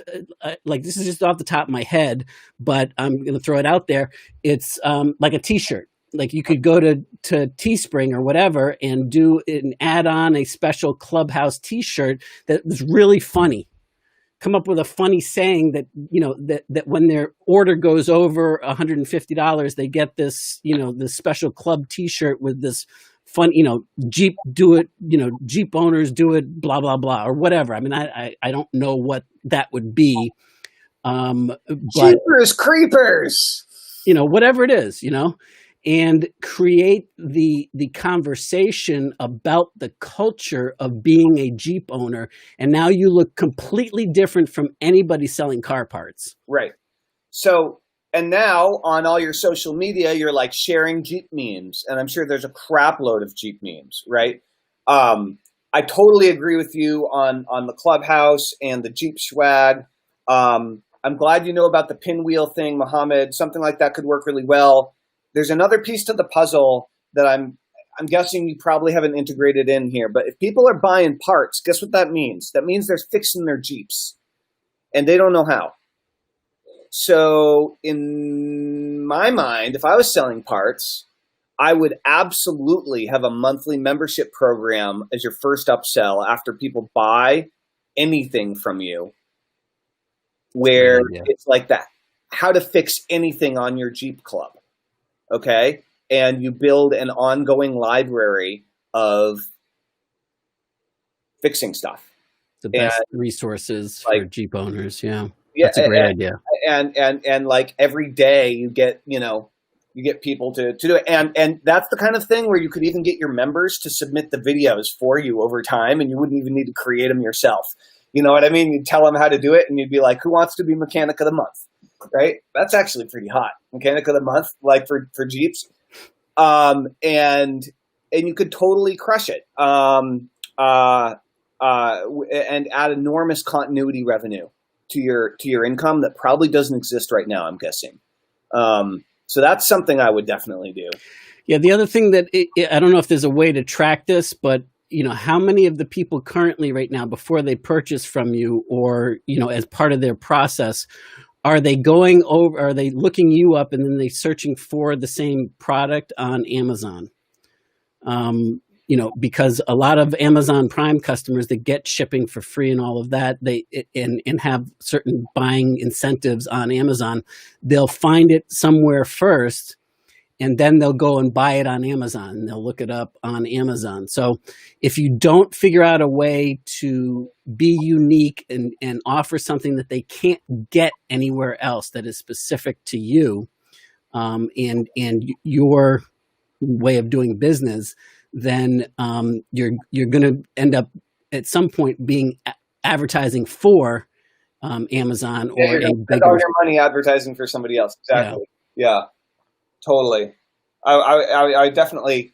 like, this is just off the top of my head, but I'm going to throw it out there. It's like a t-shirt. Like, you could go to Teespring or whatever and add on a special Clubhouse t-shirt that was really funny. Come up with a funny saying that, that when their order goes over $150, they get this, this special club t-shirt with this fun, Jeep do it, Jeep owners do it, blah, blah, blah, or whatever. I mean, I don't know what that would be. But, Jeepers creepers, whatever it is, and create the conversation about the culture of being a Jeep owner. And now you look completely different from anybody selling car parts. Right. So, and now on all your social media, you're like sharing Jeep memes. And I'm sure there's a crap load of Jeep memes, right? I totally agree with you on the Clubhouse and the Jeep swag. I'm glad you know about the pinwheel thing, Mohammed. Something like that could work really well. There's another piece to the puzzle that I'm guessing you probably haven't integrated in here. But if people are buying parts, guess what that means? That means they're fixing their Jeeps, and they don't know how. So in my mind, if I was selling parts, I would absolutely have a monthly membership program as your first upsell after people buy anything from you, where it's like that, how to fix anything on your Jeep club. Okay, and you build an ongoing library of fixing stuff. The best resources for Jeep owners. Yeah, that's a great idea. And like every day you get people to do it, and that's the kind of thing where you could even get your members to submit the videos for you over time, and you wouldn't even need to create them yourself. You know what I mean? You'd tell them how to do it, and you'd be like, "Who wants to be mechanic of the month?" Right? That's actually pretty hot. Mechanic of the month, like for Jeeps, and you could totally crush it, and add enormous continuity revenue to your income that probably doesn't exist right now, I'm guessing. So that's something I would definitely do. Yeah. The other thing that I don't know if there's a way to track this, but how many of the people currently right now, before they purchase from you, or, as part of their process, are they looking you up and then they searching for the same product on Amazon? Because a lot of Amazon Prime customers that get shipping for free and all of that, and have certain buying incentives on Amazon, they'll find it somewhere first, and then they'll go and buy it on Amazon, and they'll look it up on Amazon. So if you don't figure out a way to be unique and offer something that they can't get anywhere else that is specific to you, and your way of doing business, then you're going to end up at some point being advertising for Amazon, or you're gonna spend all your money advertising for somebody else. Exactly. Yeah, totally. I would definitely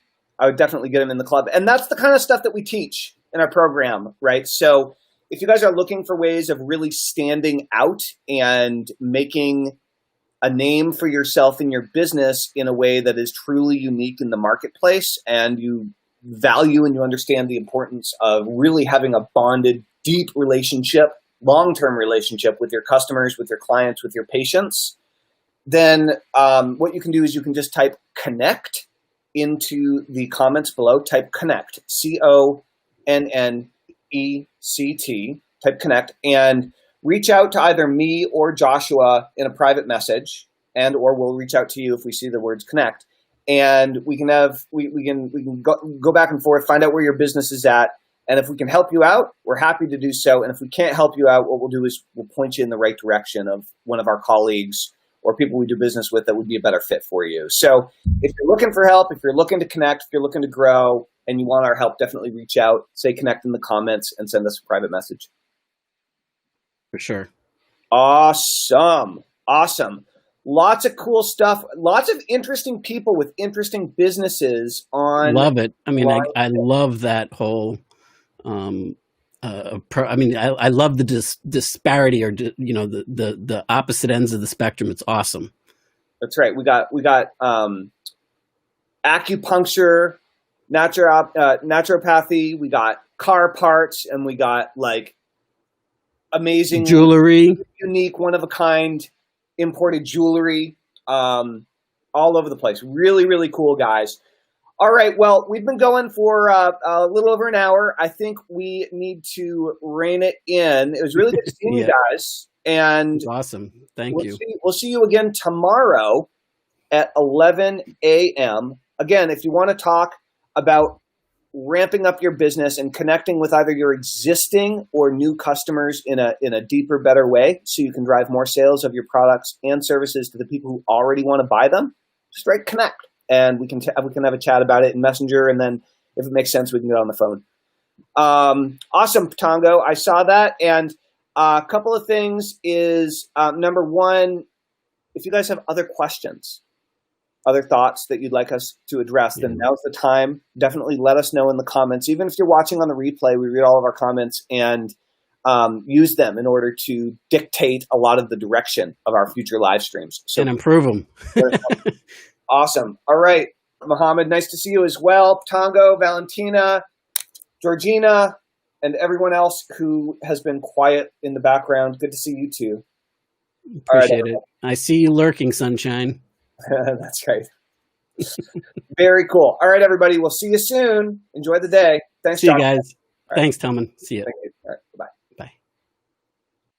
get them in the club, and that's the kind of stuff that we teach in our program, right? So if you guys are looking for ways of really standing out and making a name for yourself and your business in a way that is truly unique in the marketplace, and you value and you understand the importance of really having a bonded, deep relationship, long-term relationship with your customers, with your clients, with your patients, then what you can do is you can just type connect into the comments below. Type connect, CONNECT, type connect, and reach out to either me or Joshua in a private message, and or we'll reach out to you if we see the words connect, and we can go back and forth, find out where your business is at, and if we can help you out, we're happy to do so. And if we can't help you out, what we'll do is we'll point you in the right direction of one of our colleagues or people we do business with that would be a better fit for you. So if you're looking for help, if you're looking to connect, if you're looking to grow, and you want our help, definitely reach out, say connect in the comments, and send us a private message. For sure. Awesome. Lots of cool stuff. Lots of interesting people with interesting businesses on. Love it. I mean, I love that whole. I love the disparity, or the opposite ends of the spectrum. It's awesome. That's right. We got acupuncture, naturopathy. We got car parts, and we got like amazing jewelry, unique, one of a kind, imported jewelry, all over the place. Really, really cool, guys. All right. Well, we've been going for a little over an hour. I think we need to rein it in. It was really good to see you guys. And awesome. Thank you. We'll see you again tomorrow at 11 a.m. Again, if you want to talk about ramping up your business and connecting with either your existing or new customers in a deeper, better way, so you can drive more sales of your products and services to the people who already want to buy them, just write connect, and we can have a chat about it in Messenger, and then if it makes sense, we can get on the phone. Awesome, Tongo. I saw that, and a couple of things is, number one, if you guys have other questions, other thoughts that you'd like us to address, then now's the time. Definitely let us know in the comments. Even if you're watching on the replay, we read all of our comments and use them in order to dictate a lot of the direction of our future live streams. So, and improve them. Awesome. All right, Mohammed, nice to see you as well. Tongo, Valentina, Georgina, and everyone else who has been quiet in the background. Good to see you too. Appreciate it. I see you lurking, sunshine. That's right. Very cool. All right, everybody. We'll see you soon. Enjoy the day. Thanks, See John. you guys. Thanks, Tillman. See you. Thank you.